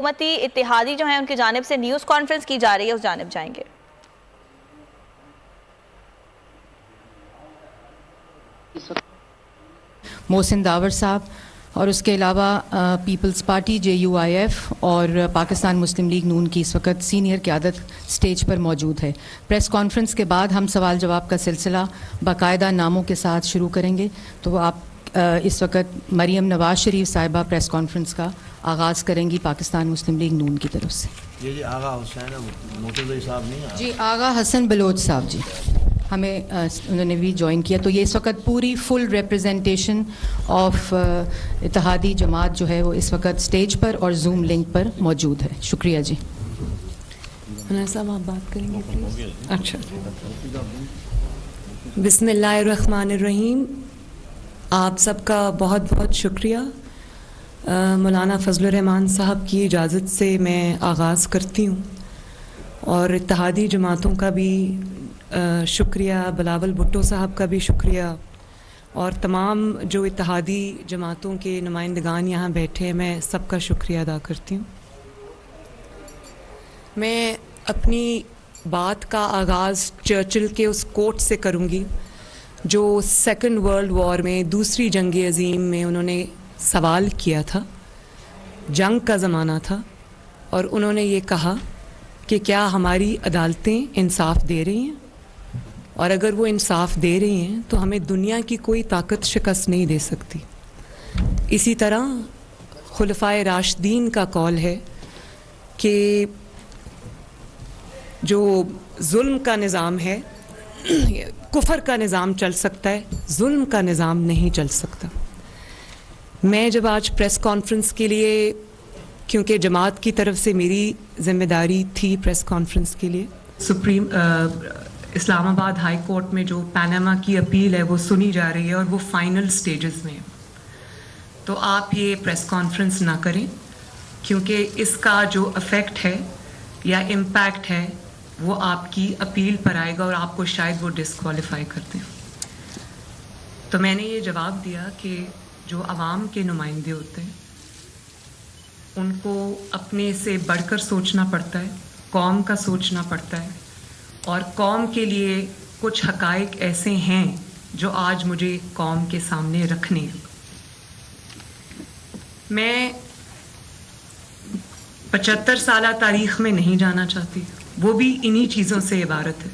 حکومتی اتحادی جو ہیں ان کی جانب سے نیوز کانفرنس کی جا رہی ہے، اس جانب جائیں گے۔ محسن داور صاحب اور اس کے علاوہ پیپلز پارٹی JUIF اور پاکستان مسلم لیگ نون کی اس وقت سینئر قیادت سٹیج پر موجود ہے۔ پریس کانفرنس کے بعد ہم سوال جواب کا سلسلہ باقاعدہ ناموں کے ساتھ شروع کریں گے، تو آپ اس وقت مریم نواز شریف صاحبہ پریس کانفرنس کا آغاز کریں گی پاکستان مسلم لیگ نون کی طرف سے۔ جی آغا حسین مرتضی صاحب نہیں آئے؟ جی آغا حسن بلوچ صاحب جی ہمیں انہوں نے بھی جوائن کیا، تو یہ اس وقت پوری فل ریپریزنٹیشن آف اتحادی جماعت جو ہے وہ اس وقت سٹیج پر اور زوم لنک پر موجود ہے۔ شکریہ جی۔ صاحب آپ بات کریں گے پلیز؟ اچھا، بسم اللہ الرحمن الرحیم۔ آپ سب کا بہت بہت شکریہ۔ مولانا فضل الرحمان صاحب کی اجازت سے میں آغاز کرتی ہوں، اور اتحادی جماعتوں کا بھی شکریہ، بلاول بھٹو صاحب کا بھی شکریہ، اور تمام جو اتحادی جماعتوں کے نمائندگان یہاں بیٹھے ہیں، میں سب کا شکریہ ادا کرتی ہوں۔ میں اپنی بات کا آغاز چرچل کے اس کوٹ سے کروں گی جو سیکنڈ ورلڈ وار میں، دوسری جنگ عظیم میں انہوں نے سوال کیا تھا۔ جنگ کا زمانہ تھا اور انہوں نے یہ کہا کہ کیا ہماری عدالتیں انصاف دے رہی ہیں، اور اگر وہ انصاف دے رہی ہیں تو ہمیں دنیا کی کوئی طاقت شکست نہیں دے سکتی۔ اسی طرح خلفائے راشدین کا قول ہے کہ جو ظلم کا نظام ہے، کفر کا نظام چل سکتا ہے، ظلم کا نظام نہیں چل سکتا۔ میں جب آج پریس کانفرنس کے لیے، کیونکہ جماعت کی طرف سے میری ذمہ داری تھی پریس کانفرنس کے لیے، سپریم اسلام آباد ہائی کورٹ میں جو پاناما کی اپیل ہے وہ سنی جا رہی ہے اور وہ فائنل سٹیجز میں ہے، تو آپ یہ پریس کانفرنس نہ کریں، کیونکہ اس کا جو افیکٹ ہے یا امپیکٹ ہے وہ آپ کی اپیل پر آئے گا اور آپ کو شاید وہ ڈسکوالیفائی کر دیں۔ تو میں نے یہ جواب دیا کہ جو عوام کے نمائندے ہوتے ہیں ان کو اپنے سے بڑھ کر سوچنا پڑتا ہے، قوم کا سوچنا پڑتا ہے، اور قوم کے لیے کچھ حقائق ایسے ہیں جو آج مجھے قوم کے سامنے رکھنے ہیں۔ میں 75 سالہ تاریخ میں نہیں جانا چاہتی، وہ بھی انہی چیزوں سے عبارت ہے،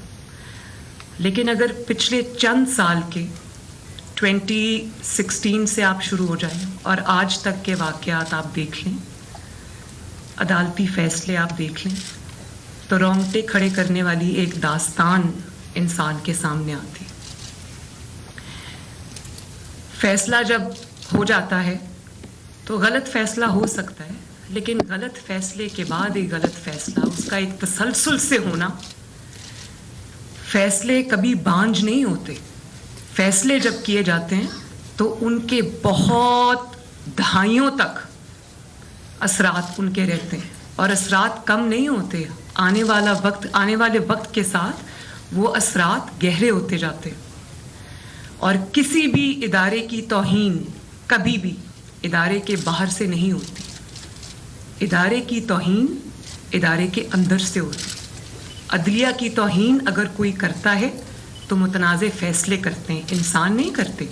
لیکن اگر پچھلے چند سال کے 2016 سے آپ شروع ہو جائیں اور آج تک کے واقعات آپ دیکھ لیں، عدالتی فیصلے آپ دیکھ لیں، تو رونگٹے کھڑے کرنے والی ایک داستان انسان کے سامنے آتی۔ فیصلہ جب ہو جاتا ہے تو غلط فیصلہ ہو سکتا ہے، لیکن غلط فیصلے کے بعد ایک غلط فیصلہ، اس کا ایک تسلسل سے ہونا، فیصلے کبھی بانجھ نہیں ہوتے۔ فیصلے جب کیے جاتے ہیں تو ان کے بہت دہائیوں تک اثرات ان کے رہتے ہیں، اور اثرات کم نہیں ہوتے۔ آنے والے وقت کے ساتھ وہ اثرات گہرے ہوتے جاتے ہیں، اور کسی بھی ادارے کی توہین کبھی بھی ادارے کے باہر سے نہیں ہوتی۔ ادارے کی توہین ادارے کے اندر سے ہوتی۔ عدلیہ کی توہین اگر کوئی کرتا ہے تو متنازع فیصلے کرتے ہیں، انسان نہیں کرتے۔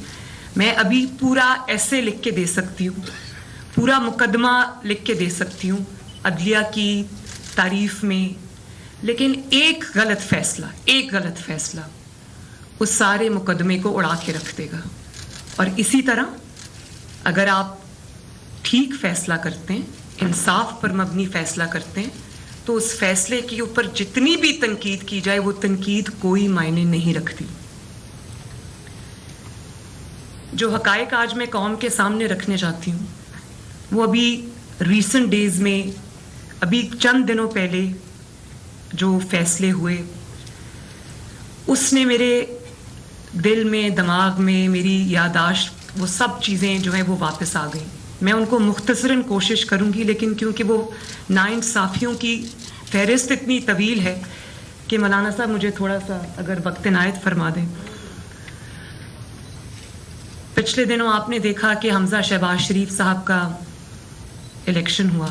میں ابھی پورا ایسے لکھ کے دے سکتی ہوں، پورا مقدمہ لکھ کے دے سکتی ہوں عدلیہ کی تعریف میں، لیکن ایک غلط فیصلہ اس سارے مقدمے کو اڑا کے رکھ دے گا۔ اور اسی طرح اگر آپ ٹھیک فیصلہ کرتے ہیں، انصاف پر مبنی فیصلہ کرتے ہیں، تو اس فیصلے کے اوپر جتنی بھی تنقید کی جائے وہ تنقید کوئی معنی نہیں رکھتی۔ جو حقائق آج میں قوم کے سامنے رکھنے چاہتی ہوں وہ ابھی ریسنٹ ڈیز میں، ابھی چند دنوں پہلے جو فیصلے ہوئے، اس نے میرے دل میں، دماغ میں، میری یادداشت، وہ سب چیزیں جو ہیں وہ واپس آ گئیں۔ میں ان کو مختصراً کوشش کروں گی، لیکن کیونکہ وہ ناانصافیوں کی فہرست اتنی طویل ہے کہ مولانا صاحب مجھے تھوڑا سا اگر وقت عنایت فرما دیں۔ پچھلے دنوں آپ نے دیکھا کہ حمزہ شہباز شریف صاحب کا الیکشن ہوا،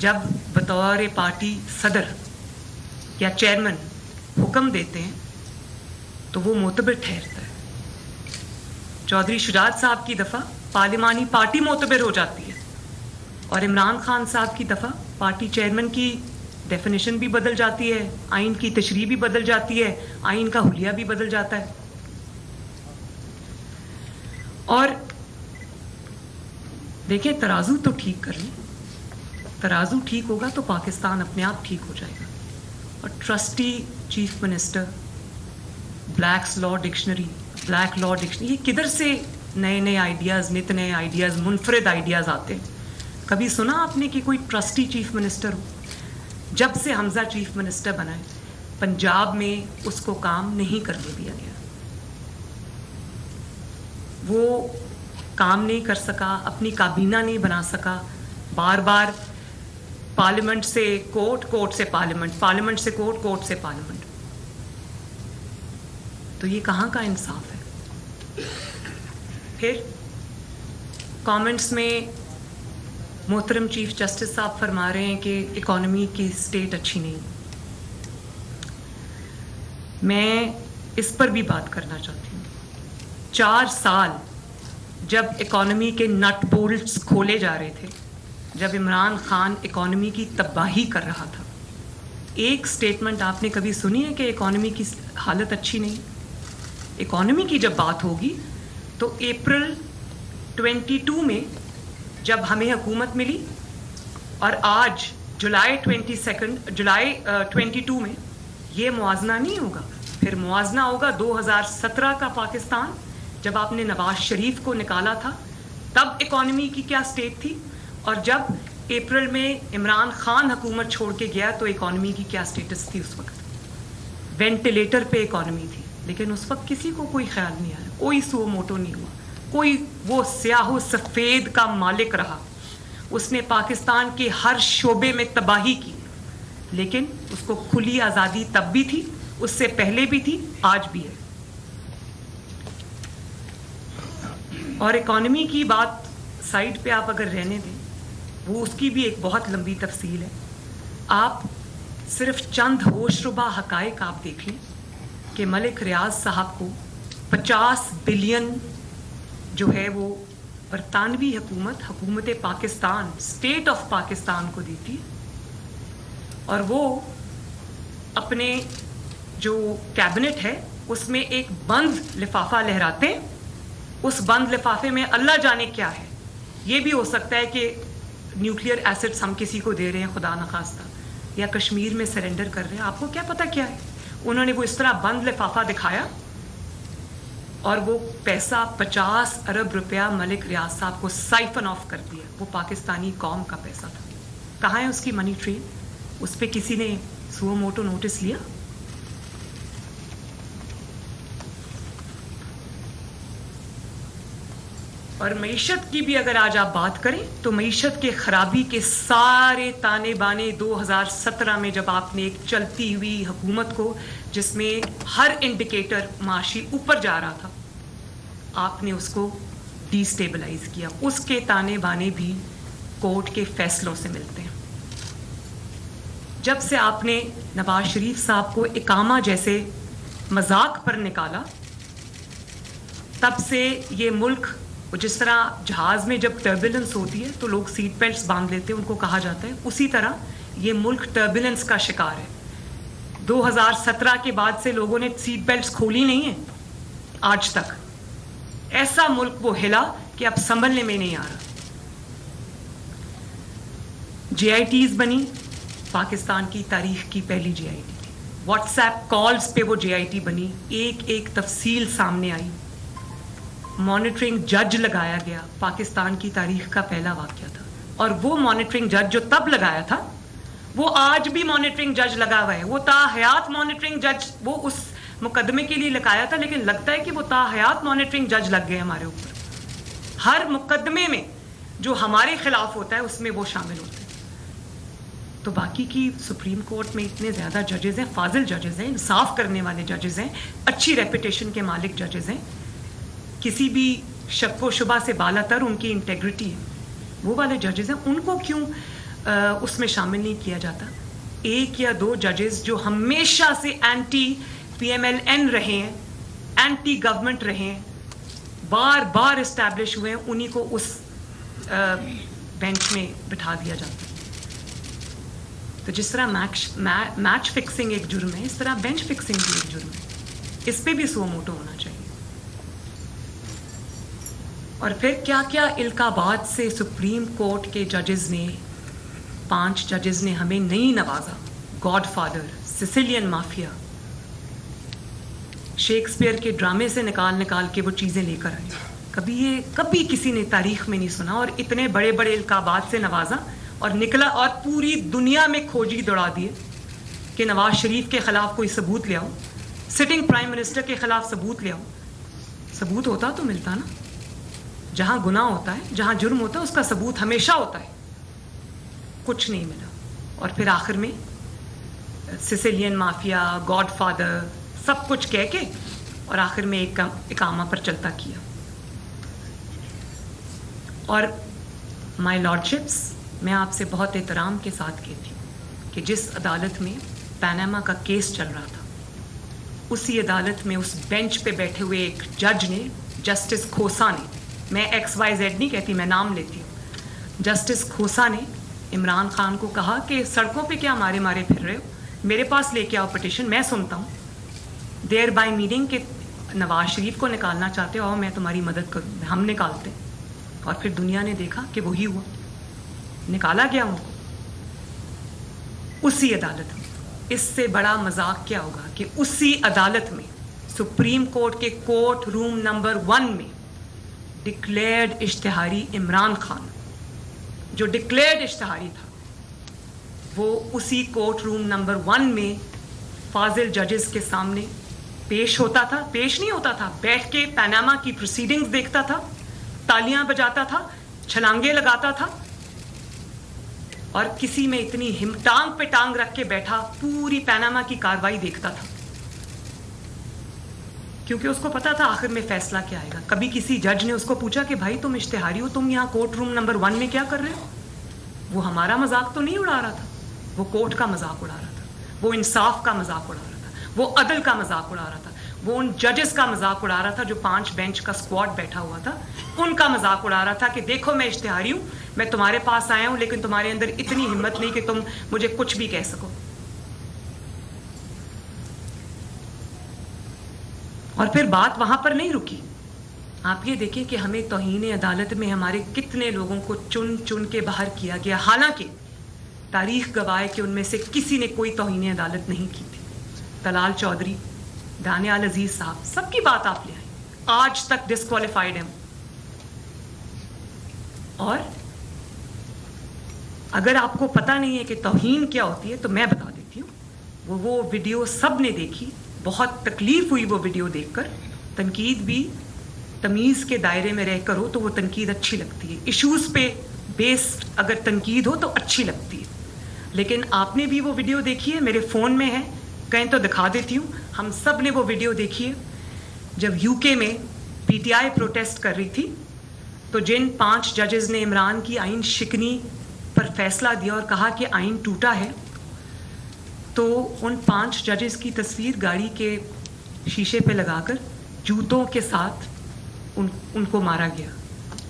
جب بطور پارٹی صدر یا چیئرمین حکم دیتے ہیں تو وہ معتبر ٹھہرتا ہے. چودھری شجاعت صاحب کی دفعہ پارلیمانی پارٹی معتبر ہو جاتی ہے, اور عمران خان صاحب کی دفعہ پارٹی چیئرمین کی ڈیفینیشن بھی بدل جاتی ہے, آئین کی تشریح بھی بدل جاتی ہے, آئین کا حلیہ بھی بدل جاتا ہے. اور دیکھیں, ترازو تو ٹھیک کر لیں, ترازو ٹھیک ہوگا تو پاکستان اپنے آپ ٹھیک ہو جائے گا. اور ٹرسٹی چیف منسٹر, بلیکس لا ڈکشنری, بلیک لا ڈکشنری, یہ کدھر سے نئے نئے آئیڈیاز, نت نئے آئیڈیاز, منفرد آئیڈیاز آتے ہیں؟ کبھی سنا آپ نے کہ کوئی ٹرسٹی چیف منسٹر ہو؟ جب سے حمزہ چیف منسٹر بنا ہے پنجاب میں اس کو کام نہیں کرنے دیا گیا, وہ کام نہیں کر سکا, اپنی کابینہ نہیں بنا سکا, بار بار پارلیمنٹ سے کوٹ, کوٹ سے پارلیمنٹ, پارلیمنٹ سے کوٹ, کوٹ سے پارلیمنٹ. تو یہ کہاں کا انصاف ہے؟ پھر کامنٹس میں محترم چیف جسٹس صاحب فرما رہے ہیں کہ اکانومی کی سٹیٹ اچھی نہیں. میں اس پر بھی بات کرنا چاہتی ہوں. 4 سال جب اکانومی کے نٹ بولٹس کھولے جا رہے تھے, جب عمران خان اکانومی کی تباہی کر رہا تھا, ایک سٹیٹمنٹ آپ نے کبھی سنی ہے کہ اکانومی کی حالت اچھی نہیں؟ اکانومی کی جب بات ہوگی تو اپریل 22 میں جب ہمیں حکومت ملی اور آج جولائی 22 میں یہ موازنہ نہیں ہوگا. پھر موازنہ ہوگا 2017 کا پاکستان, جب آپ نے نواز شریف کو نکالا تھا تب اکانومی کی کیا سٹیٹ تھی, اور جب اپریل میں عمران خان حکومت چھوڑ کے گیا تو اکانومی کی کیا سٹیٹس تھی. اس وقت وینٹیلیٹر پہ اکانومی تھی, لیکن اس وقت کسی کو کوئی خیال نہیں آیا, کوئی سو موٹو نہیں ہوا, کوئی وہ سیاہ و سفید کا مالک رہا. اس نے پاکستان کے ہر شعبے میں تباہی کی, لیکن اس کو کھلی آزادی تب بھی تھی, اس سے پہلے بھی تھی, آج بھی ہے. اور اکانومی کی بات سائڈ پہ آپ اگر رہنے دیں, وہ اس کی بھی ایک بہت لمبی تفصیل ہے. آپ صرف چند ہوش ربا حقائق آپ دیکھ لیں کہ ملک ریاض صاحب کو 50 بلین جو ہے وہ برطانوی حکومت, حکومت پاکستان, اسٹیٹ آف پاکستان کو دیتی ہے, اور وہ اپنے جو کیبنٹ ہے اس میں ایک بند لفافہ لہراتے ہیں. اس بند لفافے میں اللہ جانے کیا ہے. یہ بھی ہو سکتا ہے کہ نیوکلیئر ایسڈس ہم کسی کو دے رہے ہیں خدا نخواستہ, یا کشمیر میں سرنڈر کر رہے ہیں, آپ کو کیا پتہ کیا ہے. انہوں نے وہ اس طرح بند لفافہ دکھایا, اور وہ پیسہ 50 ارب روپیہ ملک ریاض صاحب کو سائفن آف کر دیا. وہ پاکستانی قوم کا پیسہ تھا. کہاں ہے اس کی منی ٹرین؟ اس پہ کسی نے سو موٹو نوٹس لیا؟ اور معیشت کی بھی اگر آج آپ بات کریں تو معیشت کے خرابی کے سارے تانے بانے 2017 میں جب آپ نے ایک چلتی ہوئی حکومت کو, جس میں ہر انڈیکیٹر معاشی اوپر جا رہا تھا, آپ نے اس کو ڈی سٹیبلائز کیا. اس کے تانے بانے بھی کورٹ کے فیصلوں سے ملتے ہیں. جب سے آپ نے نواز شریف صاحب کو اقامہ جیسے مذاق پر نکالا, تب سے یہ ملک, جس طرح جہاز میں جب ٹربولنس ہوتی ہے تو لوگ سیٹ بیلٹس باندھ لیتے ہیں, ان کو کہا جاتا ہے, اسی طرح یہ ملک ٹربولنس کا شکار ہے. 2017 کے بعد سے لوگوں نے سیٹ بیلٹس کھولی نہیں ہیں آج تک. ایسا ملک وہ ہلا کہ اب سنبھلنے میں نہیں آ رہا. JITs بنی, پاکستان کی تاریخ کی پہلی JIT. واٹس ایپ کالز پہ وہ JIT بنی, ایک ایک تفصیل سامنے آئی. مانیٹرنگ جج لگایا گیا, پاکستان کی تاریخ کا پہلا واقعہ تھا. اور وہ مانیٹرنگ جج جو تب لگایا تھا وہ آج بھی مانیٹرنگ جج لگا ہوا ہے. وہ تا حیات مانیٹرنگ جج, وہ اس مقدمے کے لیے لگایا تھا, لیکن لگتا ہے کہ وہ تا حیات مانیٹرنگ جج لگ گئے ہمارے اوپر. ہر مقدمے میں جو ہمارے خلاف ہوتا ہے اس میں وہ شامل ہوتے ہیں. تو باقی کی سپریم کورٹ میں اتنے زیادہ ججز ہیں, فاضل ججز ہیں, انصاف کرنے والے ججز ہیں, اچھی ریپوٹیشن کے مالک ججز ہیں, کسی بھی شک و شبہ سے بالا تر ان کی انٹیگریٹی ہے. وہ والے ججز ہیں, ان کو کیوں اس میں شامل نہیں کیا جاتا؟ ایک یا دو ججز جو ہمیشہ سے anti P M L N رہے ہیں, اینٹی گورنمنٹ رہے ہیں, بار بار اسٹیبلش ہوئے ہیں, انہی کو اس بینچ میں بٹھا دیا جاتا ہے. تو جس طرح میچ فکسنگ ایک جرم ہے, اس طرح بینچ فکسنگ بھی ایک جرم ہے. اس پہ بھی سو موٹو ہونا چاہیے. اور پھر کیا کیا القابات سے سپریم کورٹ کے ججز نے, 5 ججز نے ہمیں نہیں نوازا. God father, Sicilian mafia, Shakespeare کے ڈرامے سے نکال کے وہ چیزیں لے کر آئے. کبھی کسی نے تاریخ میں نہیں سنا, اور اتنے بڑے بڑے القابات سے نوازا اور نکلا, اور پوری دنیا میں کھوجی دوڑا دیے کہ نواز شریف کے خلاف کوئی ثبوت لے آؤ, سٹنگ پرائم منسٹر کے خلاف ثبوت لے آؤ. ثبوت ہوتا تو ملتا نا. جہاں گناہ ہوتا ہے, جہاں جرم ہوتا ہے, اس کا ثبوت ہمیشہ ہوتا ہے. کچھ نہیں ملا. اور پھر آخر میں سسیلین مافیا, گاڈ فادر, سب کچھ کہہ کے اور آخر میں ایک اقامہ پر چلتا کیا. اور مائی لارڈشپس, میں آپ سے بہت احترام کے ساتھ کہتی ہوں کہ جس عدالت میں پیناما کا کیس چل رہا تھا, اسی عدالت میں اس بینچ پہ بیٹھے ہوئے ایک جج نے, جسٹس کھوسا نے, میں XYZ نہیں کہتی, میں نام لیتی ہوں, جسٹس کھوسا نے عمران خان کو کہا کہ سڑکوں پہ کیا مارے پھر رہے ہو, میرے پاس لے کے آؤ پٹیشن, میں سنتا ہوں. دیر بائی میڈنگ کہ نواز شریف کو نکالنا چاہتے ہو, میں تمہاری مدد کروں, ہم نکالتے. اور پھر دنیا نے دیکھا کہ وہی ہوا, نکالا گیا ان کو اسی عدالت میں. اس سے بڑا مذاق کیا ہوگا کہ اسی عدالت میں, سپریم کورٹ کے کورٹ روم نمبر 1 میں ڈکلیئرڈ اشتہاری عمران خان, جو ڈکلیئرڈ اشتہاری تھا, وہ اسی کورٹ روم نمبر 1 میں فاضل ججز کے سامنے پیش ہوتا تھا. پیش نہیں ہوتا تھا, بیٹھ کے پیناما کی پروسیڈنگز دیکھتا تھا, تالیاں بجاتا تھا, چھلانگے لگاتا تھا, اور کسی میں اتنی ٹانگ پہ ٹانگ رکھ کے بیٹھا پوری پیناما کی کاروائی دیکھتا تھا, کیونکہ اس کو پتا تھا آخر میں فیصلہ کیا آئے گا. کبھی کسی جج نے اس کو پوچھا کہ بھائی تم اشتہاری ہو, تم یہاں کورٹ روم نمبر 1 میں کیا کر رہے ہو؟ وہ ہمارا مذاق تو نہیں اڑا رہا تھا, وہ کورٹ کا مذاق اڑا رہا تھا, وہ انصاف کا مذاق اڑا رہا تھا, وہ عدل کا مذاق اڑا رہا تھا, وہ ان ججز کا مذاق اڑا رہا تھا جو 5 بینچ کا اسکواڈ بیٹھا ہوا تھا, ان کا مذاق اڑا رہا تھا کہ دیکھو میں اشتہاری ہوں, میں تمہارے پاس آیا ہوں, لیکن تمہارے اندر اتنی ہمت نہیں کہ تم مجھے کچھ بھی کہہ سکو. اور پھر بات وہاں پر نہیں رکی. آپ یہ دیکھیں کہ ہمیں توہین عدالت میں ہمارے کتنے لوگوں کو چن چن کے باہر کیا گیا, حالانکہ تاریخ گواہ ہے کہ ان میں سے کسی نے کوئی توہین عدالت نہیں کی تھی. طلال چودھری, دانیال عزیز صاحب, سب کی بات آپ لے آئیں, آج تک ڈسکوالیفائڈ ہیں. اور اگر آپ کو پتہ نہیں ہے کہ توہین کیا ہوتی ہے تو میں بتا دیتی ہوں. وہ ویڈیو سب نے دیکھی, بہت تکلیف ہوئی وہ ویڈیو دیکھ کر. تنقید بھی تمیز کے دائرے میں رہ کر ہو تو وہ تنقید اچھی لگتی ہے, ایشوز پہ بیسڈ اگر تنقید ہو تو اچھی لگتی ہے. لیکن آپ نے بھی وہ ویڈیو دیکھی ہے, میرے فون میں ہے, کہیں تو دکھا دیتی ہوں. ہم سب نے وہ ویڈیو دیکھی ہے جب UK میں PTI پروٹیسٹ کر رہی تھی, تو جن 5 ججز نے عمران کی آئین شکنی پر فیصلہ دیا اور کہا کہ آئین ٹوٹا ہے, تو ان 5 ججز کی تصویر گاڑی کے شیشے پہ لگا کر جوتوں کے ساتھ ان کو مارا گیا.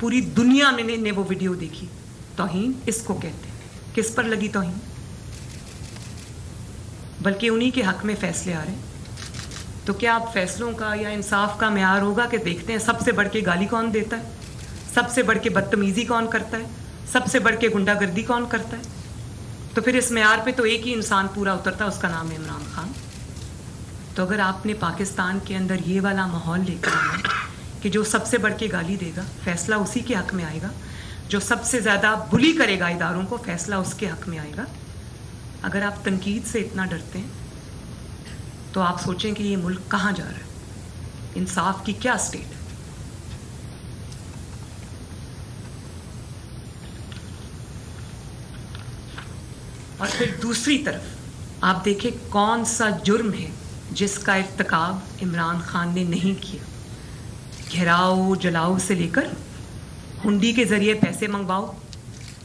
پوری دنیا میں نے وہ ویڈیو دیکھی. توہین اس کو کہتے ہیں. کس پر لگی توہین؟ بلکہ انہی کے حق میں فیصلے آ رہے ہیں. تو کیا اب فیصلوں کا یا انصاف کا معیار ہوگا کہ دیکھتے ہیں سب سے بڑھ کے گالی کون دیتا ہے, سب سے بڑھ کے بدتمیزی کون کرتا ہے, سب سے بڑھ کے گنڈا گردی کون کرتا ہے؟ تو پھر اس معیار پہ تو ایک ہی انسان پورا اترتا ہے, اس کا نام ہے عمران خان. تو اگر آپ نے پاکستان کے اندر یہ والا ماحول لے کر آنا کہ جو سب سے بڑھ کے گالی دے گا فیصلہ اسی کے حق میں آئے گا, جو سب سے زیادہ بلی کرے گا اداروں کو فیصلہ اس کے حق میں آئے گا, اگر آپ تنقید سے اتنا ڈرتے ہیں تو آپ سوچیں کہ یہ ملک کہاں جا رہا ہے, انصاف کی کیا اسٹیٹ ہے. اور پھر دوسری طرف آپ دیکھیں کون سا جرم ہے جس کا ارتکاب عمران خان نے نہیں کیا. گھیراؤ جلاؤ سے لے کر ہنڈی کے ذریعے پیسے منگواؤ,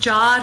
4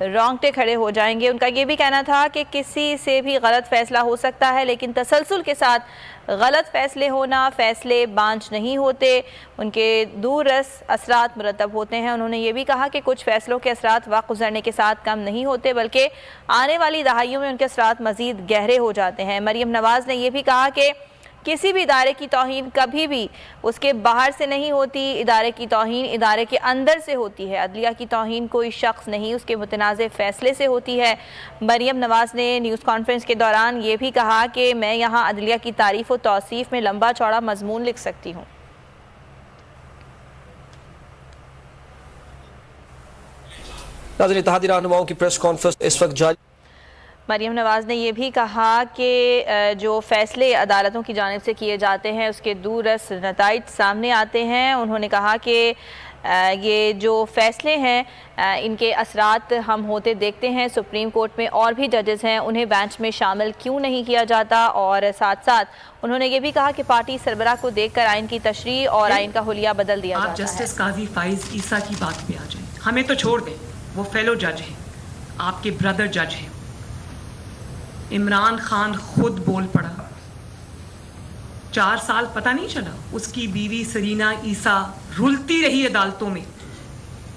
رونگٹے کھڑے ہو جائیں گے۔ ان کا یہ بھی کہنا تھا کہ کسی سے بھی غلط فیصلہ ہو سکتا ہے، لیکن تسلسل کے ساتھ غلط فیصلے ہونا، فیصلے بانج نہیں ہوتے، ان کے دور رس اثرات مرتب ہوتے ہیں۔ انہوں نے یہ بھی کہا کہ کچھ فیصلوں کے اثرات وقت گزرنے کے ساتھ کم نہیں ہوتے، بلکہ آنے والی دہائیوں میں ان کے اثرات مزید گہرے ہو جاتے ہیں۔ مریم نواز نے یہ بھی کہا کہ کسی بھی ادارے کی توہین کبھی بھی اس کے باہر سے نہیں ہوتی، ادارے کی توہین ادارے کے اندر سے ہوتی ہے۔ عدلیہ کی توہین کوئی شخص نہیں، اس کے متنازع فیصلے سے ہوتی ہے۔ مریم نواز نے نیوز کانفرنس کے دوران یہ بھی کہا کہ میں یہاں عدلیہ کی تعریف و توصیف میں لمبا چوڑا مضمون لکھ سکتی ہوں۔ ناظرین، اتحادی رہنماؤں کی پریس کانفرنس اس وقت جاری۔ مریم نواز نے یہ بھی کہا کہ جو فیصلے عدالتوں کی جانب سے کیے جاتے ہیں اس کے دور رس نتائج سامنے آتے ہیں۔ انہوں نے کہا کہ یہ جو فیصلے ہیں ان کے اثرات ہم ہوتے دیکھتے ہیں۔ سپریم کورٹ میں اور بھی ججز ہیں، انہیں بینچ میں شامل کیوں نہیں کیا جاتا؟ اور ساتھ ساتھ انہوں نے یہ بھی کہا کہ پارٹی سربراہ کو دیکھ کر آئین کی تشریح اور آئین کا حلیہ بدل دیا جاتا ہے۔ آپ جسٹس قاضی فائز عیسیٰ کی بات پہ آ جائیں، ہمیں تو چھوڑ دیں، وہ فیلو جج ہیں، آپ کے بردر جج ہیں۔ عمران خان خود بول پڑا، 4 سال پتہ نہیں چلا، اس کی بیوی سرینا عیسیٰ رلتی رہی عدالتوں میں،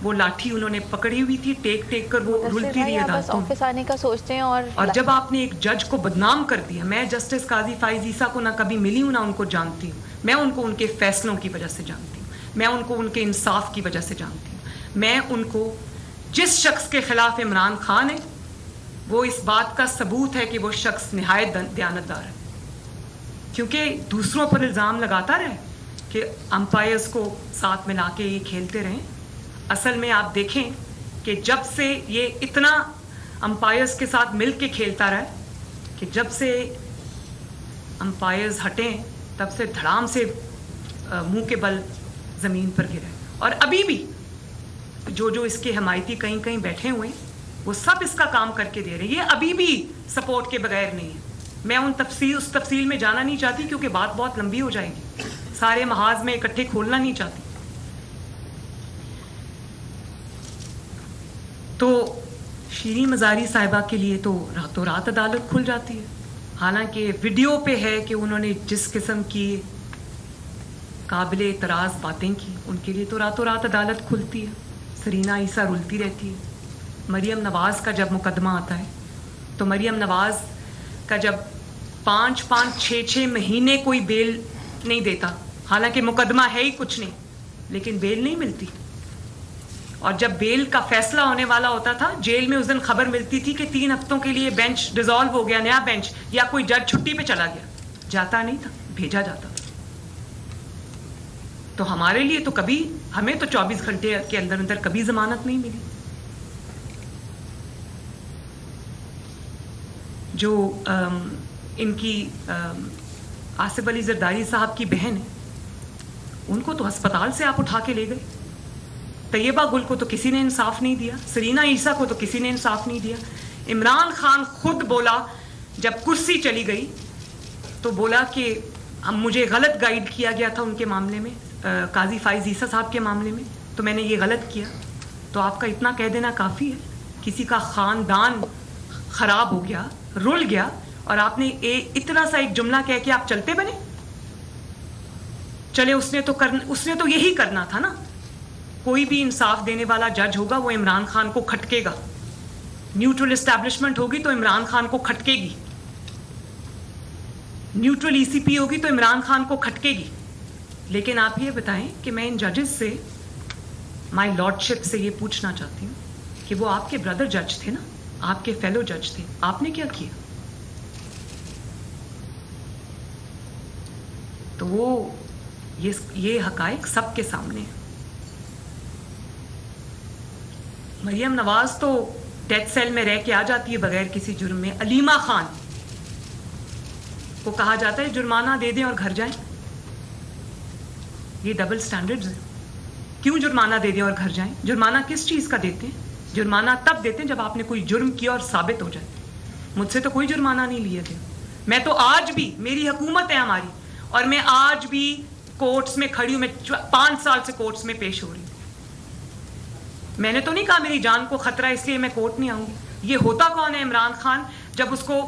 وہ لاٹھی انہوں نے پکڑی ہوئی تھی، ٹیک ٹیک کر وہ رلتی رہی عدالتوں میں۔ آفس آنے کا سوچتے ہیں اور جب آپ نے ایک جج کو بدنام کر دیا، میں جسٹس قاضی فائز عیسیٰ کو نہ کبھی ملی ہوں نہ ان کو جانتی ہوں، میں ان کو ان کے فیصلوں کی وجہ سے جانتی ہوں، میں ان کو ان کے انصاف کی وجہ سے جانتی ہوں، میں ان کو جس شخص کے خلاف عمران خان ہے وہ اس بات کا ثبوت ہے کہ وہ شخص نہایت دیانتدار ہے، کیونکہ دوسروں پر الزام لگاتا رہے کہ امپائرز کو ساتھ ملا کے یہ کھیلتے رہیں۔ اصل میں آپ دیکھیں کہ جب سے یہ اتنا امپائرز کے ساتھ مل کے کھیلتا رہا کہ جب سے امپائرز ہٹیں تب سے دھڑام سے منہ کے بل زمین پر گرے، اور ابھی بھی جو اس کے حمایتی کہیں کہیں بیٹھے ہوئے ہیں وہ سب اس کا کام کر کے دے رہے ہیں، یہ ابھی بھی سپورٹ کے بغیر نہیں ہے۔ میں اس تفصیل میں جانا نہیں چاہتی کیونکہ بات بہت لمبی ہو جائے گی، سارے محاذ میں اکٹھے کھولنا نہیں چاہتی۔ تو شیریں مزاری صاحبہ کے لیے تو راتوں رات عدالت کھل جاتی ہے، حالانکہ ویڈیو پہ ہے کہ انہوں نے جس قسم کی قابل اعتراض باتیں کی، ان کے لیے تو راتوں رات عدالت کھلتی ہے۔ سرینا عیسیٰ رلتی رہتی ہے۔ مریم نواز کا جب مقدمہ آتا ہے تو مریم نواز کا جب 5-6 مہینے کوئی بیل نہیں دیتا، حالانکہ مقدمہ ہے ہی کچھ نہیں، لیکن بیل نہیں ملتی، اور جب بیل کا فیصلہ ہونے والا ہوتا تھا جیل میں اس دن خبر ملتی تھی کہ 3 ہفتوں کے لیے بینچ ڈیزالو ہو گیا، نیا بینچ، یا کوئی جج چھٹی پہ چلا گیا، جاتا نہیں تھا، بھیجا جاتا تھا۔ تو ہمارے لیے تو کبھی، ہمیں تو 24 گھنٹے کے اندر اندر کبھی ضمانت نہیں ملی۔ جو ان کی آصف علی زرداری صاحب کی بہن ہے، ان کو تو ہسپتال سے آپ اٹھا کے لے گئے، طیبہ گل کو تو کسی نے انصاف نہیں دیا، سرینا عیسیٰ کو تو کسی نے انصاف نہیں دیا۔ عمران خان خود بولا جب کرسی چلی گئی تو بولا کہ مجھے غلط گائیڈ کیا گیا تھا ان کے معاملے میں، قاضی فائز عیسیٰ صاحب کے معاملے میں، تو میں نے یہ غلط کیا۔ تو آپ کا اتنا کہہ دینا کافی ہے، کسی کا خاندان خراب ہو گیا، رول گیا، اور آپ نے اتنا سا ایک جملہ کہہ کے آپ چلتے بنے؟ چلے اس نے تو یہی کرنا تھا نا۔ کوئی بھی انصاف دینے والا جج ہوگا وہ عمران خان کو کھٹکے گا، نیوٹرل اسٹیبلشمنٹ ہوگی تو عمران خان کو کھٹکے گی، نیوٹرل ای سی پی ہوگی تو عمران خان کو کھٹکے گی۔ لیکن آپ یہ بتائیں کہ میں ان ججز سے، مائی لارڈ شپ سے یہ پوچھنا چاہتی ہوں کہ وہ آپ کے بردر جج تھے نا، آپ کے فیلو جج تھے، آپ نے کیا کیا؟ تو وہ یہ حقائق سب کے سامنے ہیں۔ مریم نواز تو ڈیتھ سیل میں رہ کے آ جاتی ہے بغیر کسی جرم میں۔ علیمہ خان کو کہا جاتا ہے جرمانہ دے دیں اور گھر جائیں۔ یہ ڈبل سٹینڈرڈز ہیں۔ کیوں جرمانہ دے دیں اور گھر جائیں؟ جرمانہ کس چیز کا دیتے ہیں؟ جرمانہ تب دیتے ہیں جب آپ نے کوئی جرم کیا اور ثابت ہو جائے۔ مجھ سے تو کوئی جرمانہ نہیں لیا گیا، میں تو آج بھی، میری حکومت ہے ہماری، اور میں آج بھی کورٹس میں کھڑی ہوں، میں 5 سال سے کورٹس میں پیش ہو رہی ہوں۔ میں نے تو نہیں کہا میری جان کو خطرہ اس لیے میں کورٹ نہیں آؤں گی. یہ ہوتا کون ہے عمران خان؟ جب اس کو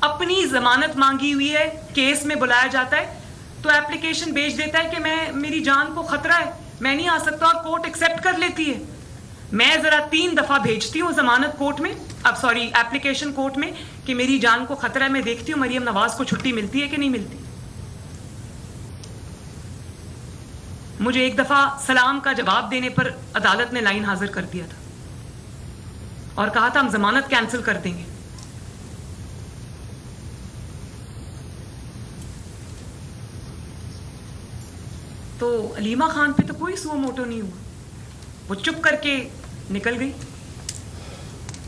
اپنی ضمانت مانگی ہوئی ہے, کیس میں بلایا جاتا ہے تو اپلیکیشن بھیج دیتا ہے کہ میری جان کو خطرہ ہے, میں نہیں آ سکتا, اور کورٹ ایکسیپٹ کر لیتی ہے. میں ذرا 3 دفعہ بھیجتی ہوں ضمانت کورٹ میں, اپلیکیشن کورٹ میں کہ میری جان کو خطرہ ہے, میں دیکھتی ہوں مریم نواز کو چھٹی ملتی ہے کہ نہیں ملتی. مجھے ایک دفعہ سلام کا جواب دینے پر عدالت نے لائن حاضر کر دیا تھا اور کہا تھا ہم ضمانت کینسل کر دیں گے. تو علیمہ خان پہ تو کوئی سو موٹو نہیں ہوا, وہ چپ کر کے نکل گئی.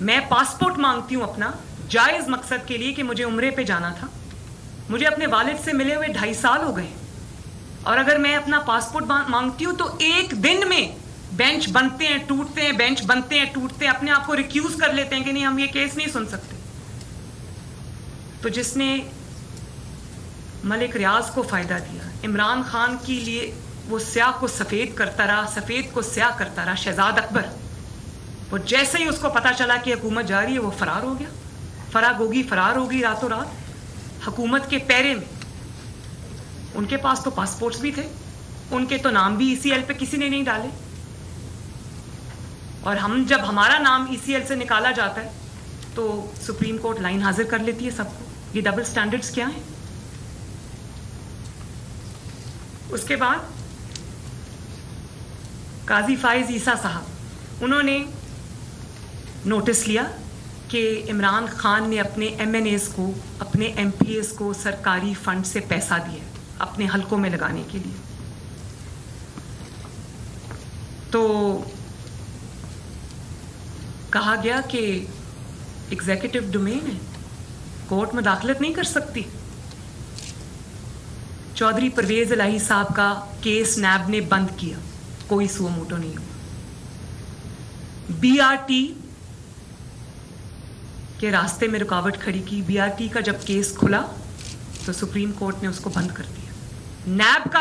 میں پاسپورٹ مانگتی ہوں اپنا جائز مقصد کے لیے کہ مجھے عمرے پہ جانا تھا. مجھے اپنے والد سے ملے ہوئے 2.5 سال ہو گئے, اور اگر میں اپنا پاسپورٹ مانگتی ہوں تو ایک دن میں بینچ بنتے ہیں ٹوٹتے ہیں, بینچ بنتے ہیں ٹوٹتے ہیں, اپنے آپ کو ریکیوز کر لیتے ہیں کہ نہیں ہم یہ کیس نہیں سن سکتے. تو جس نے ملک ریاض کو فائدہ دیا, عمران خان کے لیے وہ سیاہ کو سفید کرتا رہا, سفید کو سیاہ کرتا رہا, شہزاد اکبر, وہ جیسے ہی اس کو پتا چلا کہ حکومت جا رہی ہے وہ فرار ہو گیا. فرار ہوگی راتوں رات حکومت کے پیرے میں. ان کے پاس تو پاسپورٹس بھی تھے, ان کے تو نام بھی ECL پہ کسی نے نہیں ڈالے, اور جب ہمارا نام ECL سے نکالا جاتا ہے تو سپریم کورٹ لائن حاضر کر لیتی ہے سب کو. یہ ڈبل سٹینڈرڈز کیا ہیں؟ اس کے بعد قاضی فائز عیسیٰ صاحب, انہوں نے نوٹس لیا کہ عمران خان نے اپنے MNAs کو, اپنے MPAs کو سرکاری فنڈ سے پیسہ دیا اپنے حلقوں میں لگانے کے لیے. تو کہا گیا کہ ایگزیکٹو ڈومین ہے, کورٹ مداخلت نہیں کر سکتی. چودھری پرویز الہی صاحب کا کیس نیب نے بند کیا, کوئی سو موٹو نہیں ہوا. BRT کے راستے میں رکاوٹ کھڑی کی. BRT کا جب کیس کھلا تو سپریم کورٹ نے اس کو بند کر دیا. نیب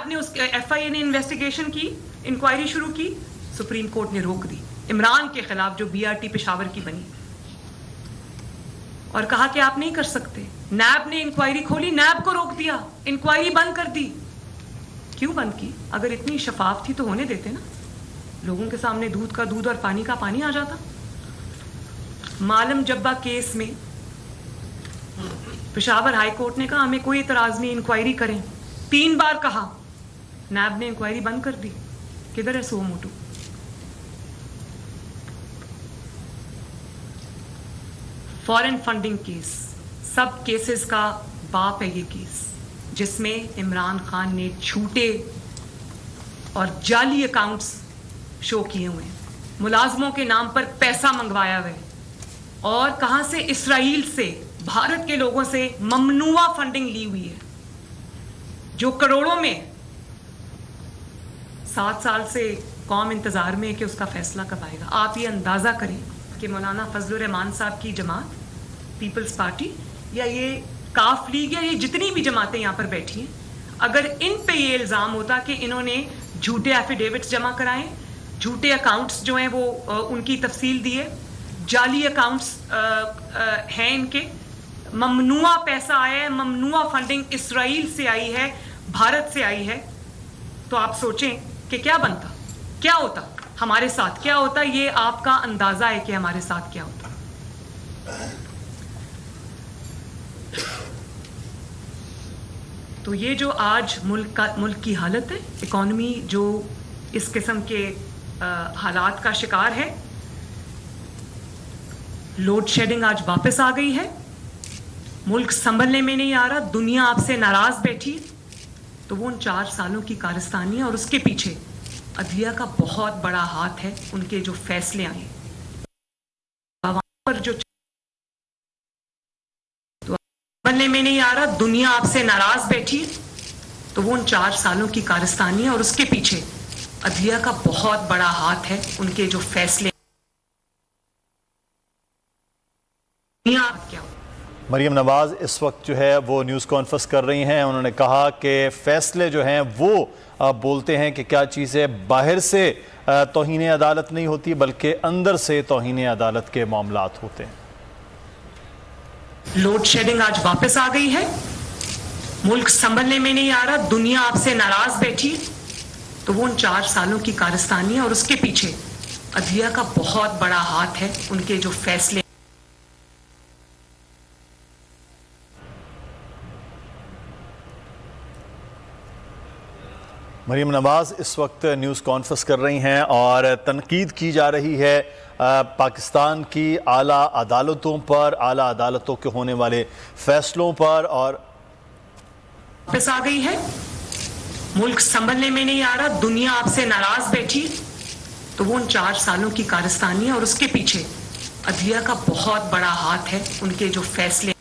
نے اس FIA نے انویسٹیگیشن کی, انکوائری شروع کی, سپریم کورٹ نے روک دی عمران کے خلاف جو BRT پشاور کی بنی, اور کہا کہ آپ نہیں کر سکتے. نیب نے انکوائری کھولی, نیب کو روک دیا, انکوائری بند کر دی. کیوں بند کی؟ اگر اتنی شفاف تھی تو ہونے دیتے نا, لوگوں کے سامنے دودھ کا دودھ اور پانی کا پانی آ جاتا. معلم جبہ کیس میں پشاور ہائی کورٹ نے کہا ہمیں کوئی اعتراض نہیں, انکوائری کریں. 3 بار کہا, نیب نے انکوائری بند کر دی. کدھر ہے سو موٹو؟ فارن فنڈنگ کیس, سب کیسز کا باپ ہے یہ کیس, جس میں عمران خان نے جھوٹے اور جعلی اکاؤنٹس شو کیے ہوئے ہیں, ملازموں کے نام پر پیسہ منگوایا ہوا ہے, اور کہاں سے؟ اسرائیل سے, بھارت کے لوگوں سے ممنوعہ فنڈنگ لی ہوئی ہے جو کروڑوں میں. 7 سال سے قوم انتظار میں ہے کہ اس کا فیصلہ کب آئے گا. آپ یہ اندازہ کریں کہ مولانا فضل الرحمان صاحب کی جماعت پیپلز پارٹی یا یہ کاف لیگ یا یہ جتنی بھی جماعتیں یہاں پر بیٹھی ہیں, اگر ان پہ یہ الزام ہوتا کہ انہوں نے جھوٹے ایفیڈیوٹس جمع کرائے, جھوٹے اکاؤنٹس جو ہیں وہ ان کی تفصیل دی ہے, جعلی اکاؤنٹس ہیں ان کے, ممنوعہ پیسہ آیا ہے, ممنوعہ فنڈنگ اسرائیل سے آئی ہے, بھارت سے آئی ہے, تو آپ سوچیں کہ کیا بنتا, کیا ہوتا ہمارے ساتھ, کیا ہوتا. یہ آپ کا اندازہ ہے کہ ہمارے ساتھ کیا ہوتا. تو یہ جو آج ملک کی حالت ہے, اکانومی جو اس قسم کے حالات کا شکار ہے, لوڈ شیڈنگ آج واپس آ گئی ہے, ملک سنبھلنے میں نہیں آ رہا, دنیا آپ سے ناراض بیٹھی, تو وہ ان 4 سالوں کی کارستانی ہے, اور اس کے پیچھے عدلیہ کا بہت بڑا ہاتھ ہے, ان کے جو فیصلے آئے پر جو بننے میں نہیں آ رہا, دنیا آپ سے ناراض بیٹھی, تو وہ ان 4 سالوں کی کارستانی ہے, اور اس کے پیچھے عدلیہ کا بہت بڑا ہاتھ ہے, ان کے جو فیصلے. مریم نواز اس وقت جو ہے وہ نیوز کانفرنس کر رہی ہیں. انہوں نے کہا کہ فیصلے جو ہیں وہ بولتے ہیں کہ کیا چیزیں باہر سے توہین عدالت نہیں ہوتی بلکہ اندر سے توہین عدالت کے معاملات ہوتے ہیں۔ لوڈ شیڈنگ آج واپس آ گئی ہے، ملک سنبھلنے میں نہیں آ رہا، دنیا آپ سے ناراض بیٹھی، تو وہ ان 4 سالوں کی کارستانی ہے اور اس کے پیچھے عدلیہ کا بہت بڑا ہاتھ ہے، ان کے جو فیصلے۔ مریم نواز اس وقت نیوز کانفرنس کر رہی ہیں اور تنقید کی جا رہی ہے پاکستان کی اعلیٰ عدالتوں پر، اعلیٰ عدالتوں کے ہونے والے فیصلوں پر، اور واپس آ گئی ہے، ملک سنبھلنے میں نہیں آ رہا، دنیا آپ سے ناراض بیٹھی، تو وہ ان 4 سالوں کی کارستانی ہے اور اس کے پیچھے عدلیہ کا بہت بڑا ہاتھ ہے، ان کے جو فیصلے۔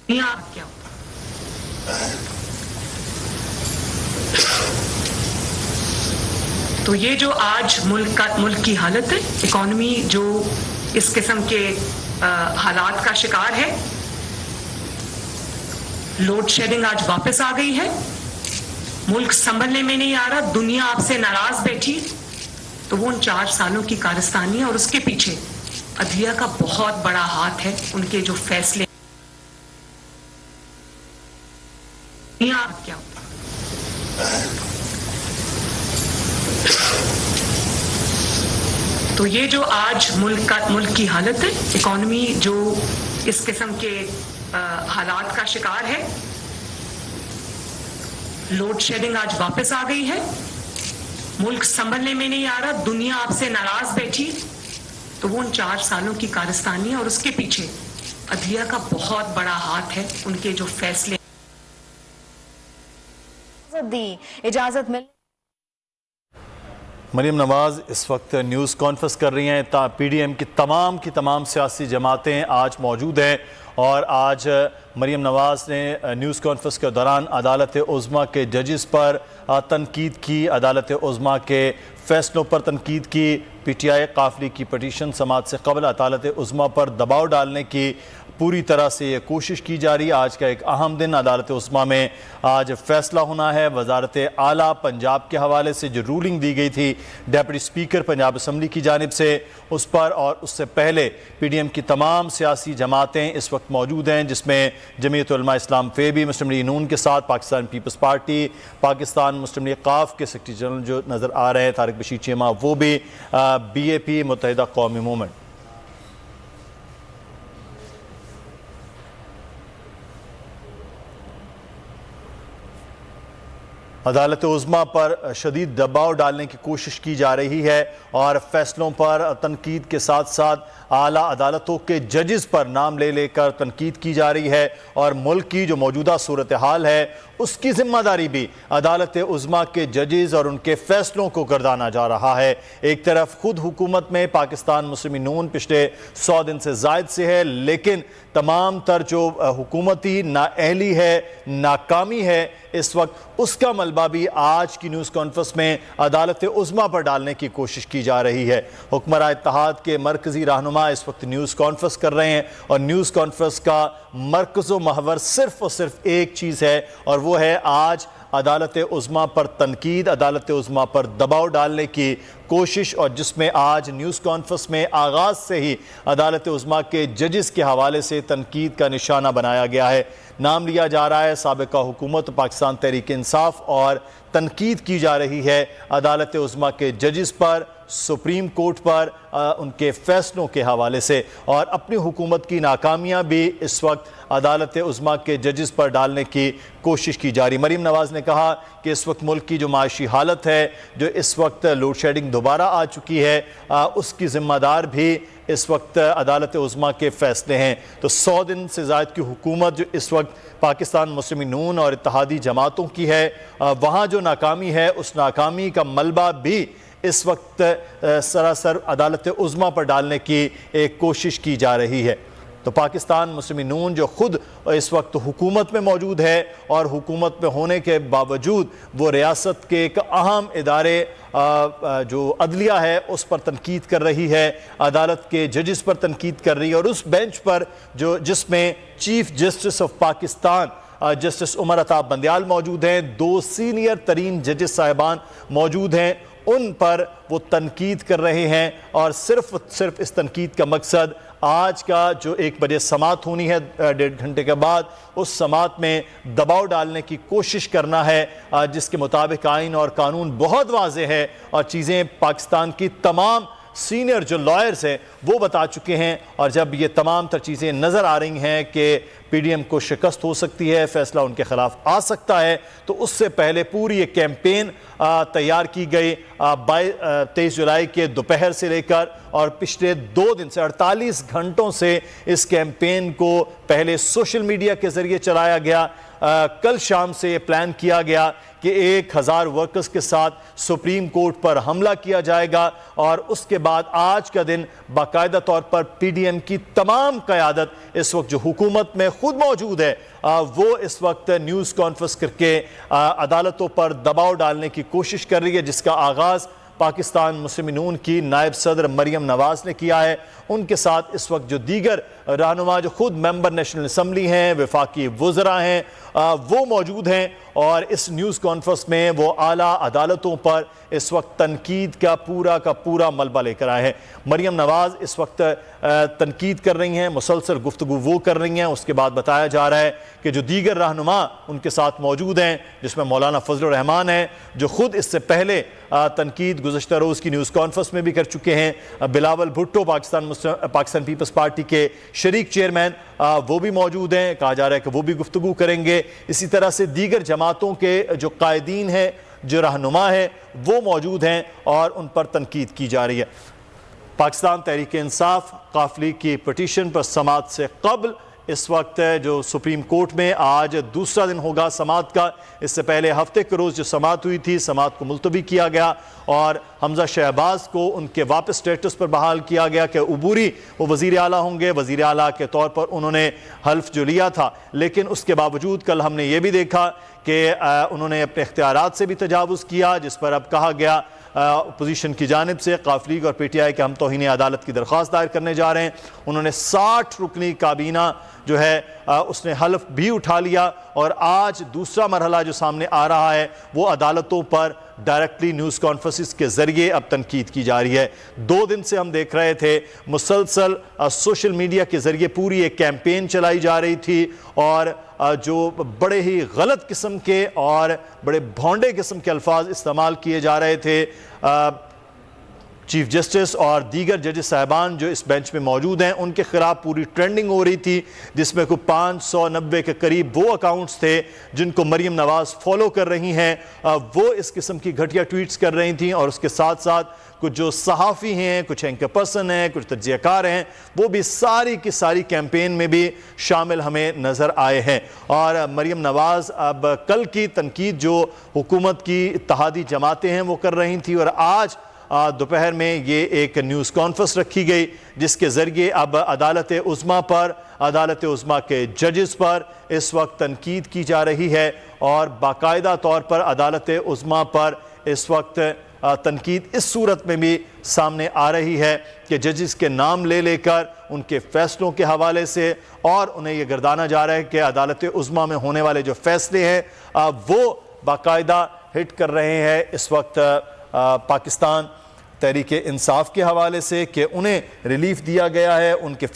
کیا ہوتا؟ تو یہ جو آج ملک کی حالت ہے، اکانومی جو اس قسم کے حالات کا شکار ہے، لوڈ شیڈنگ آج واپس آ گئی ہے، ملک سنبھلنے میں نہیں آ رہا، دنیا آپ سے ناراض بیٹھی، تو وہ ان 4 سالوں کی کارستانی ہے اور اس کے پیچھے عدلیہ کا بہت بڑا ہاتھ ہے، ان کے جو فیصلے۔ کیا ہوتا؟ تو یہ جو آج ملک کی حالت ہے، اکانومی جو اس قسم کے حالات کا شکار ہے، لوڈ شیڈنگ آج واپس آ گئی ہے، ملک سنبھلنے میں نہیں آ رہا، دنیا آپ سے ناراض بیٹھی، تو وہ ان 4 سالوں کی کارستانی ہے اور اس کے پیچھے عدلیہ کا بہت بڑا ہاتھ ہے، ان کے جو فیصلے۔ اجازت مل مریم نواز اس وقت نیوز کانفرنس کر رہی ہیں۔ پی ڈی ایم کی تمام سیاسی جماعتیں آج موجود ہیں اور آج مریم نواز نے نیوز کانفرنس کے دوران عدالت عظمیٰ کے ججز پر تنقید کی، عدالت عظمیٰ کے فیصلوں پر تنقید کی۔ پی ٹی آئی قافلی کی پٹیشن سماعت سے قبل عدالت عظمیٰ پر دباؤ ڈالنے کی پوری طرح سے یہ کوشش کی جا رہی ہے۔ آج کا ایک اہم دن، عدالت عظمیٰ میں آج فیصلہ ہونا ہے۔ وزارت اعلیٰ پنجاب کے حوالے سے جو رولنگ دی گئی تھی ڈیپٹی اسپیکر پنجاب اسمبلی کی جانب سے، اس پر اور اس سے پہلے پی ڈی ایم کی تمام سیاسی جماعتیں اس وقت موجود ہیں، جس میں جمعیت علماء اسلام فیبی، مسلم لیگ نون کے ساتھ پاکستان پیپلز پارٹی، پاکستان مسلم لیگ قاف کے سیکرٹری جنرل جو نظر آ رہے ہیں طارق بشیر چیمہ، وہ بھی بی اے پی متحدہ قومی موومنٹ۔ عدالت عظمیٰ پر شدید دباؤ ڈالنے کی کوشش کی جا رہی ہے اور فیصلوں پر تنقید کے ساتھ ساتھ اعلیٰ عدالتوں کے ججز پر نام لے کر تنقید کی جا رہی ہے اور ملک کی جو موجودہ صورتحال ہے اس کی ذمہ داری بھی عدالت عظمیٰ کے ججز اور ان کے فیصلوں کو گردانا جا رہا ہے۔ ایک طرف خود حکومت میں پاکستان مسلم لیگ نون پچھلے 100 دن سے زائد سے ہے، لیکن تمام تر جو حکومتی نااہلی ہے، ناکامی ہے اس وقت، اس کا ملبہ بھی آج کی نیوز کانفرنس میں عدالت عظمیٰ پر ڈالنے کی کوشش کی جا رہی ہے۔ حکمراں اتحاد کے مرکزی رہنما اس وقت نیوز کانفرنس کر رہے ہیں اور نیوز کانفرنس کا مرکز و محور صرف اور صرف ایک چیز ہے اور وہ ہے آج عدالت عظمیٰ پر تنقید، عدالت عظمیٰ پر دباؤ ڈالنے کی کوشش، اور جس میں آج نیوز کانفرنس میں آغاز سے ہی عدالت عظمیٰ کے ججز کے حوالے سے تنقید کا نشانہ بنایا گیا ہے۔ نام لیا جا رہا ہے سابقہ حکومت پاکستان تحریک انصاف اور تنقید کی جا رہی ہے عدالت عظمیٰ کے ججز پر، سپریم کورٹ پر، ان کے فیصلوں کے حوالے سے، اور اپنی حکومت کی ناکامیاں بھی اس وقت عدالت عظمیٰ کے ججز پر ڈالنے کی کوشش کی جا رہی۔ مریم نواز نے کہا کہ اس وقت ملک کی جو معاشی حالت ہے، جو اس وقت لوڈ شیڈنگ دوبارہ آ چکی ہے، اس کی ذمہ دار بھی اس وقت عدالت عظمیٰ کے فیصلے ہیں۔ تو 100 دن سے زائد کی حکومت جو اس وقت پاکستان مسلم لیگ نون اور اتحادی جماعتوں کی ہے، وہاں جو ناکامی ہے اس ناکامی کا ملبہ بھی اس وقت سراسر عدالت عظمیٰ پر ڈالنے کی ایک کوشش کی جا رہی ہے۔ تو پاکستان مسلم لیگ نون جو خود اس وقت حکومت میں موجود ہے اور حکومت میں ہونے کے باوجود وہ ریاست کے ایک اہم ادارے جو عدلیہ ہے اس پر تنقید کر رہی ہے، عدالت کے ججز پر تنقید کر رہی ہے، اور اس بینچ پر جس میں chief justice of Pakistan justice Umar Ata Bandial موجود ہیں، 2 سینئر ترین ججز صاحبان موجود ہیں، ان پر وہ تنقید کر رہے ہیں اور صرف اس تنقید کا مقصد آج کا جو 1 بجے سماعت ہونی ہے 1.5 گھنٹے کے بعد، اس سماعت میں دباؤ ڈالنے کی کوشش کرنا ہے، جس کے مطابق آئین اور قانون بہت واضح ہے اور چیزیں پاکستان کی تمام سینئر جو لائرز ہیں وہ بتا چکے ہیں، اور جب یہ تمام تر چیزیں نظر آ رہی ہیں کہ پی ڈی ایم کو شکست ہو سکتی ہے، فیصلہ ان کے خلاف آ سکتا ہے، تو اس سے پہلے پوری یہ کیمپین تیار کی گئی 23 جولائی کے دوپہر سے لے کر، اور پچھلے 2 دن سے 48 گھنٹوں سے اس کیمپین کو پہلے سوشل میڈیا کے ذریعے چلایا گیا۔ کل شام سے یہ پلان کیا گیا کہ 1000 ورکرز کے ساتھ سپریم کورٹ پر حملہ کیا جائے گا، اور اس کے بعد آج کا دن باقاعدہ طور پر پی ڈی ایم کی تمام قیادت اس وقت جو حکومت میں خود موجود ہے وہ اس وقت نیوز کانفرنس کر کے عدالتوں پر دباؤ ڈالنے کی کوشش کر رہی ہے، جس کا آغاز پاکستان مسلم نون کی نائب صدر مریم نواز نے کیا ہے۔ ان کے ساتھ اس وقت جو دیگر رہنما جو خود ممبر نیشنل اسمبلی ہیں، وفاقی وزراء ہیں، وہ موجود ہیں، اور اس نیوز کانفرنس میں وہ اعلیٰ عدالتوں پر اس وقت تنقید کا پورا ملبہ لے کر آئے ہیں۔ مریم نواز اس وقت تنقید کر رہی ہیں، مسلسل گفتگو وہ کر رہی ہیں، اس کے بعد بتایا جا رہا ہے کہ جو دیگر رہنما ان کے ساتھ موجود ہیں، جس میں مولانا فضل الرحمان ہیں جو خود اس سے پہلے تنقید گزشتہ روز کی نیوز کانفرنس میں بھی کر چکے ہیں، بلاول بھٹو پاکستان پیپلز پارٹی کے شریک چیئرمین وہ بھی موجود ہیں، کہا جا رہا ہے کہ وہ بھی گفتگو کریں گے، اسی طرح سے دیگر جماعتوں کے جو قائدین ہیں، جو رہنما ہیں، وہ موجود ہیں اور ان پر تنقید کی جا رہی ہے۔ پاکستان تحریک انصاف قافلی کی پٹیشن پر سماعت سے قبل اس وقت جو سپریم کورٹ میں آج دوسرا دن ہوگا سماعت کا، اس سے پہلے ہفتے کے روز جو سماعت ہوئی تھی، سماعت کو ملتوی کیا گیا اور حمزہ شہباز کو ان کے واپس سٹیٹس پر بحال کیا گیا کہ عبوری وہ وزیر اعلیٰ ہوں گے۔ وزیر اعلیٰ کے طور پر انہوں نے حلف جو لیا تھا، لیکن اس کے باوجود کل ہم نے یہ بھی دیکھا کہ انہوں نے اپنے اختیارات سے بھی تجاوز کیا، جس پر اب کہا گیا اپوزیشن کی جانب سے قاف لیگ اور پی ٹی آئی کہ ہم توہین عدالت کی درخواست دائر کرنے جا رہے ہیں۔ انہوں نے 60 رکنی کابینہ جو ہے اس نے حلف بھی اٹھا لیا، اور آج دوسرا مرحلہ جو سامنے آ رہا ہے وہ عدالتوں پر ڈائریکٹلی نیوز کانفرنسز کے ذریعے اب تنقید کی جا رہی ہے۔ 2 دن سے ہم دیکھ رہے تھے مسلسل سوشل میڈیا کے ذریعے پوری ایک کیمپین چلائی جا رہی تھی، اور جو بڑے ہی غلط قسم کے اور بڑے بھونڈے قسم کے الفاظ استعمال کیے جا رہے تھے۔ چیف جسٹس اور دیگر ججز صاحبان جو اس بینچ میں موجود ہیں ان کے خلاف پوری ٹرینڈنگ ہو رہی تھی، جس میں کوئی 590 کے قریب وہ اکاؤنٹس تھے جن کو مریم نواز فالو کر رہی ہیں، وہ اس قسم کی گھٹیا ٹویٹس کر رہی تھیں، اور اس کے ساتھ ساتھ کچھ جو صحافی ہیں، کچھ اینکر پرسن ہیں، کچھ تجزیہ کار ہیں، وہ بھی ساری کی ساری کیمپین میں بھی شامل ہمیں نظر آئے ہیں۔ اور مریم نواز اب کل کی تنقید جو حکومت کی اتحادی جماعتیں ہیں وہ کر رہی تھیں، اور آج دوپہر میں یہ ایک نیوز کانفرنس رکھی گئی جس کے ذریعے اب عدالت عظمیٰ پر، عدالت عظمیٰ کے ججز پر اس وقت تنقید کی جا رہی ہے، اور باقاعدہ طور پر عدالت عظمیٰ پر اس وقت تنقید اس صورت میں بھی سامنے آ رہی ہے کہ ججز کے نام لے لے کر ان کے فیصلوں کے حوالے سے، اور انہیں یہ گردانا جا رہا ہے کہ عدالت عظمیٰ میں ہونے والے جو فیصلے ہیں وہ باقاعدہ ہٹ کر رہے ہیں اس وقت پاکستان تحریک انصاف کے حوالے سے، کہ انہیں ریلیف دیا گیا ہے، ان کے